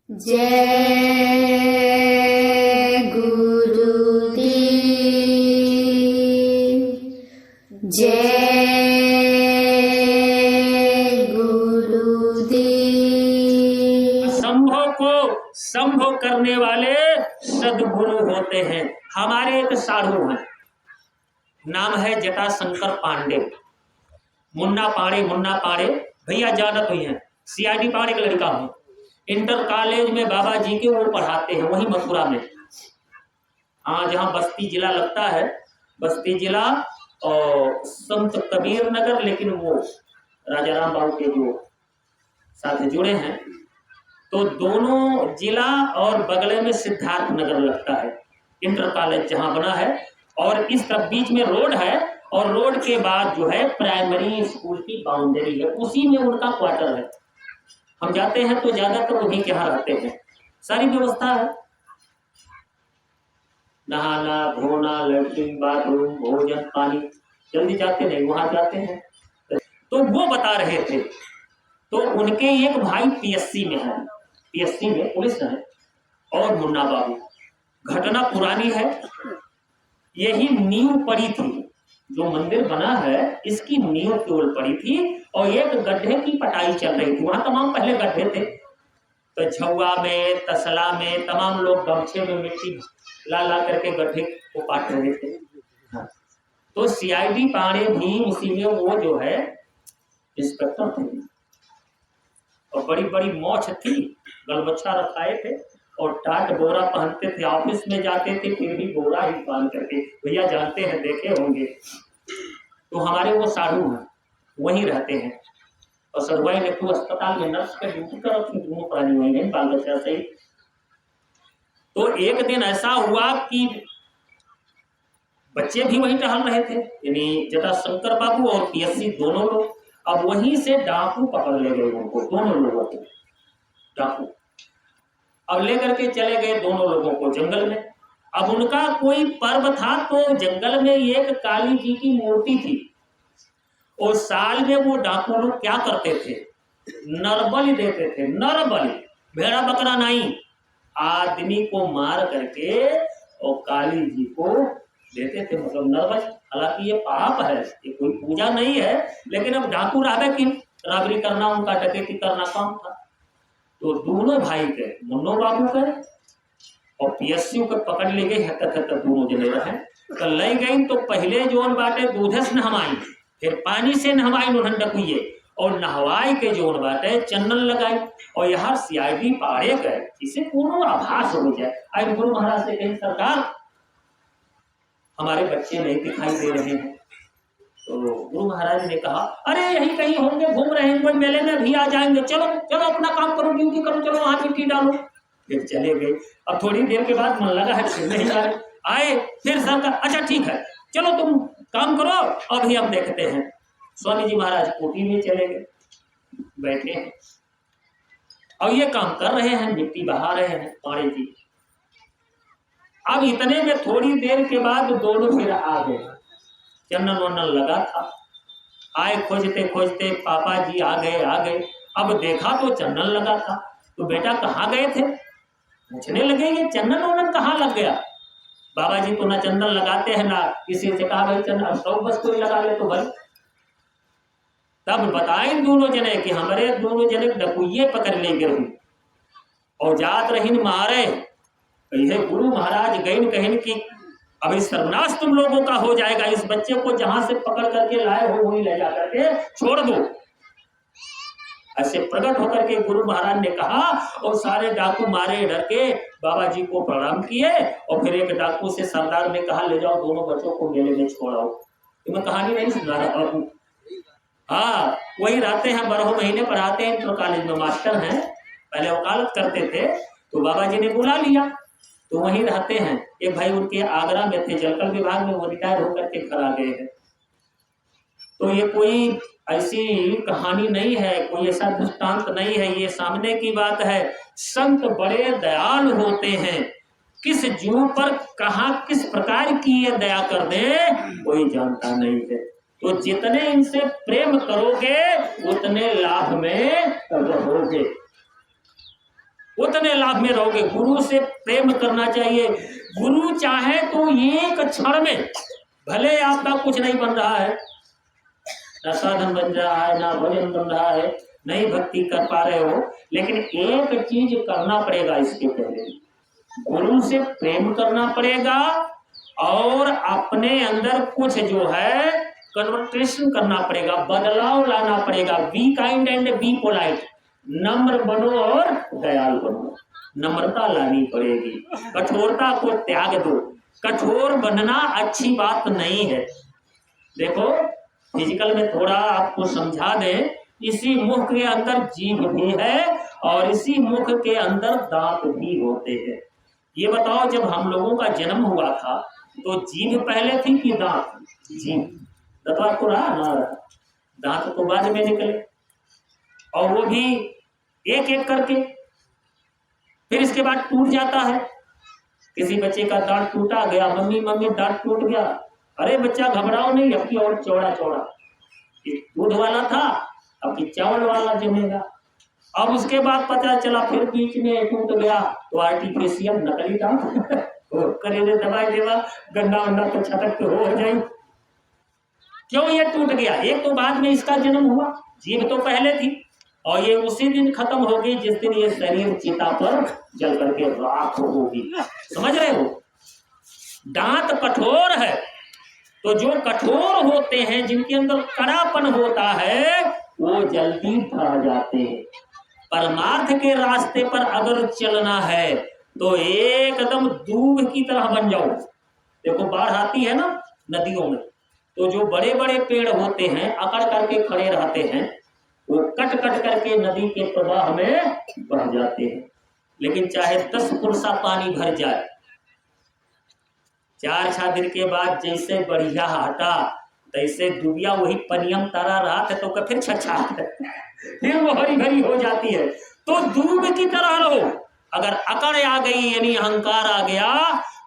जय गुरुदेव जय गुरुदेव। संभव को संभव करने वाले सदगुरु होते हैं। हमारे एक साधु हैं, नाम है जटाशंकर पांडे। मुन्ना पाड़े भैया जानत हुई हैं। सीआईडी पाड़े का लड़का हूँ। इंटर कॉलेज में बाबा जी के वो पढ़ाते हैं, वही मथुरा में। हाँ, जहाँ बस्ती जिला लगता है, बस्ती जिला और संत कबीर नगर, लेकिन वो राजा राम बाबू के जो साथ जुड़े हैं, तो दोनों जिला और बगले में सिद्धार्थ नगर लगता है। इंटर कॉलेज जहाँ बना है, और इस तरफ बीच में रोड है, और रोड के बाद जो है प्राइमरी स्कूल की बाउंड्री है, उसी में उनका क्वार्टर है। हम जाते हैं तो ज्यादातर उन्हीं के यहाँ रहते हैं। सारी व्यवस्था है, नहाना धोना, लैट्रिन बाथरूम, भोजन पानी। जल्दी जाते नहीं, वहां जाते हैं। तो वो बता रहे थे, तो उनके एक भाई पीएससी में है, पीएससी में पुलिस है, और मुन्ना बाबू। घटना पुरानी है, यही नींव पड़ी थी, जो मंदिर बना है इसकी नींव केवल पड़ी थी, और एक गड्ढे की पटाई चल रही थी। वहां तमाम पहले गड्ढे थे, तो झुआ में, तसला में तमाम लोग गमछे में मिट्टी ला ला करके गड्ढे को काट रहे थे। हाँ। तो सीआईडी पाड़े भी उसी में, वो जो है इंस्पेक्टर थे, और बड़ी बड़ी मोछ थी, गलबच्छा रखाए थे, और टाट बोरा पहनते थे। ऑफिस में जाते थे फिर भी बोरा ही पहन करके, भैया जानते हैं, देखे होंगे। तो हमारे वो साधु हैं, वहीं रहते हैं, और सदवाई ने तो अस्पताल में नर्स का ड्यूटी कर रखी, दोनों प्राणी हुए हैं बाल बच्चा से। तो एक दिन ऐसा हुआ कि बच्चे भी वहीं टहल रहे थे, यानी जटाशंकर बाबू और पीएससी दोनों लोग। अब वहीं से डाकू पकड़ ले गए उनको, दोनों लोगों को डाकू। अब लेकर के चले गए दोनों लोगों को जंगल में। अब उनका कोई पर्व था, तो जंगल में एक काली जी की मूर्ति थी, और साल में वो डाकू लोग क्या करते थे, नरबलि देते थे। नरबलि, भेड़ा बकरा नहीं, आदमी को मार करके और काली जी को देते थे, मतलब नरबलि। हालांकि ये पाप है, ये कोई पूजा नहीं है, लेकिन अब डाकू राबे की राबरी करना उनका, डकैती करना काम था। तो दोनों भाई के, मुन्नो बाबू के और पीएससी को पकड़ ले गए, दोनों जने रहे। तो ले गई, तो पहले जोन बाटे दूधे से नहवाई, फिर पानी से नहवाई उन्हें डकुए, और नहवाई के जोन बाटे चंदन लगाई, और यहाँ सीआईडी पाड़े गए, इसे पूर्ण आभास हो जाए। आज गुरु महाराज से कहीं, सरकार हमारे बच्चे नहीं दिखाई दे रहे हैं। तो गुरु महाराज ने कहा, अरे यही कहीं होंगे, घूम रहे हैं, कोई मेले में भी आ जाएंगे, चलो चलो अपना काम करो, ड्यूटी करो, चलो वहां मिट्टी डालो। फिर चले गए। अब थोड़ी देर के बाद मन लगा है, फिर नहीं आ रहे, आए फिर सरकार, अच्छा ठीक है चलो तुम काम करो, अभी हम देखते हैं। स्वामी जी महाराज कोठी में चले गए, बैठे हैं, अब ये काम कर रहे हैं, मिट्टी बहा रहे हैं पाड़े जी। अब इतने में थोड़ी देर के बाद दोनों फिर आ गए, चंदन वंदन लगा था। आए खोजते खोजते, पापा जी आ गए। अब देखा तो चंदन लगा था। तो बेटा कहाँ गए थे, पूछने लगे, ये चंदन वंदन कहाँ लग गया। बाबा जी तो ना चंदन लगाते हैं, ना किसी से कहा भाई चंदन, सब बस कोई लगा ले तो भाई। तब बताए दोनों जने कि हमारे दोनों जने डकुइये पकड़ ले गए, और जात रहीन मारे। कहे गुरु महाराज गईन, कहीन की अभी सर्वनाश तुम लोगों का हो जाएगा, इस बच्चे को जहां से पकड़ करके लाए हो वहीं ले जा करके छोड़ दो। ऐसे प्रकट होकर के गुरु महाराज ने कहा, और सारे डाकू मारे डर के बाबा जी को प्रणाम किए, और फिर एक डाकू से सरदार ने कहा, ले जाओ दोनों बच्चों को मेले में छोड़ाओ। तुम्हें कहानी नहीं सुना रहा हूँ। हाँ, वही रहते हैं, 12 महीने पढ़ाते हैं, इंटर कॉलेज में मास्टर हैं, पहले वकालत करते थे। तो बाबा जी ने बुला लिया, तो वहीं रहते हैं। एक भाई उनके आगरा में थे, जलकल विभाग में, वो रिटायर होकर के घर आ गए हैं। तो ये कोई ऐसी कहानी नहीं है, कोई ऐसा दृष्टांत नहीं है, ये सामने की बात है। संत बड़े दयालु होते हैं, किस जीव पर कहाँ किस प्रकार की ये दया कर दे कोई जानता नहीं है। तो जितने इनसे प्रेम करोगे उतने लाभ में रहोगे। उतने लाभ में रहोगे। गुरु से प्रेम करना चाहिए। गुरु चाहे तो एक क्षण में, भले आपका कुछ नहीं बन रहा है, ना साधन बन रहा है, ना भजन बन रहा है, नहीं भक्ति कर पा रहे हो, लेकिन एक चीज करना पड़ेगा इसके पहले, गुरु से प्रेम करना पड़ेगा और अपने अंदर कुछ जो है कन्वर्टेशन करना पड़ेगा, बदलाव लाना पड़ेगा। Be kind and be polite, नम्र बनो और दयालु बनो। नम्रता लानी पड़ेगी, कठोरता को त्याग दो। कठोर बनना अच्छी बात नहीं है। देखो फिजिकल में थोड़ा आपको समझा दें, इसी मुख के अंदर जीभ भी है और इसी मुख के अंदर दांत भी होते हैं। ये बताओ, जब हम लोगों का जन्म हुआ था तो जीभ पहले थी कि दांत? जीभ, दबा तो रहा ना रहा, दांत तो बाद में निकले, और वो भी एक एक करके। फिर इसके बाद टूट जाता है। किसी बच्चे का दांत टूटा गया, मम्मी मम्मी दांत टूट गया, अरे बच्चा घबराओ नहीं, अब की और चौड़ा चौड़ा, दूध वाला था अब की चावल वाला जमेगा। अब उसके बाद पता चला फिर बीच में टूट गया तो आर्टिफिशियल नकली दांत करेले दवाई देवा, गंदा वंदा तो छटक के हो जाए। क्यों ये टूट गया? एक तो बाद में इसका जन्म हुआ, जीभ तो पहले थी, और ये उसी दिन खत्म होगी जिस दिन ये शरीर चिता पर जल करके राख होगी। समझ रहे हो? दांत कठोर है, तो जो कठोर होते हैं, जिनके अंदर कड़ापन होता है, वो जल्दी ढह जाते हैं। परमार्थ के रास्ते पर अगर चलना है तो एकदम दूब की तरह बन जाओ। देखो बाढ़ आती है ना नदियों में, तो जो बड़े बड़े पेड़ होते हैं अकड़ करके खड़े रहते हैं, वो कट कट करके नदी के प्रवाह में बह जाते हैं। लेकिन चाहे 10 फुरसा पानी भर जाए, 4-6 दिन के बाद जैसे बढ़िया हटा तैसे डूबिया वही पनियम तारा रहा था तो फिर छछा फिर वो हरी भरी हो जाती है। तो दूब की तरह रहो। अगर अकड़ आ गई यानी अहंकार आ गया,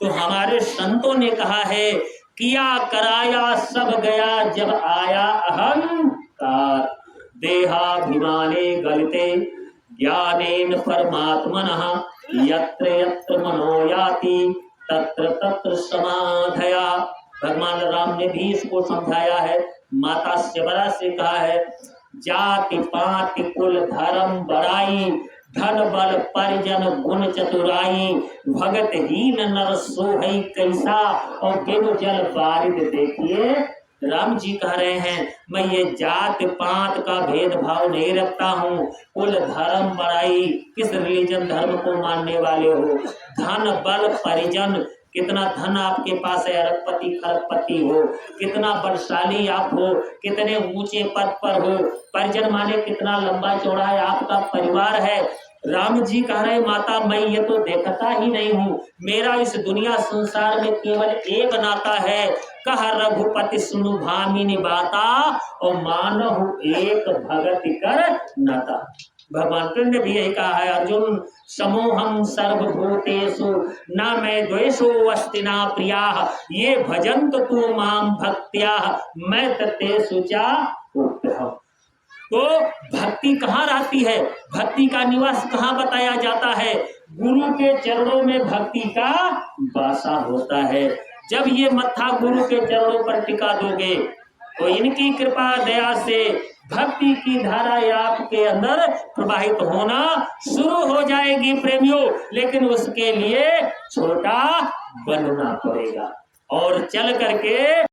तो हमारे संतों ने कहा है, किया कराया सब गया जब आया अहंकार, देहाभिमाने गलिते ज्ञानेन परमात्मनः, यत्र यत्र मनो याति तत्र तत्र समाधया। भगवान राम ने भी इसको समझाया है। माता श्यवरा से कहा है, जाति पाति कुल धर्म बड़ाई, धन बल परिजन गुण चतुराई, भगत हीन नर सोहई कैसा, और बिनु जल बारिद देखिए। राम जी कह रहे हैं, मैं ये जात पात का भेदभाव नहीं रखता हूँ, कुल धर्म बड़ाई, किस रिलीजन धर्म को मानने वाले हो, धन बल परिजन, कितना धन आपके पास है, अरबपति खरबपति हो, कितना बलशाली आप हो, कितने ऊंचे पद पर हो, परिजन माने कितना लंबा चौड़ा है आपका परिवार है। राम जी कह रहे, माता मैं ये तो देखता ही नहीं हूँ, मेरा इस दुनिया संसार में केवल एक नाता है, कह रघुपति सुनु भामिनी बाता, और मानहु एक भगत कर नाता। भगवान कृष्ण ने भी यही कहा है, अर्जुन समोहम सर्वभूतेषु न मैं द्वेषो अस्ति न प्रियाः, ये भजन्त तु माम भक्त्या मैं तेषु च उक्तः। तो भक्ति कहाँ रहती है? भक्ति का निवास कहाँ बताया जाता है? गुरु के चरणों में भक्ति का वासा होता है। जब ये मत्था गुरु के चरणों पर टिका दोगे तो इनकी कृपा दया से भक्ति की धारा आपके अंदर प्रवाहित होना शुरू हो जाएगी प्रेमियों। लेकिन उसके लिए छोटा बनना पड़ेगा और चल करके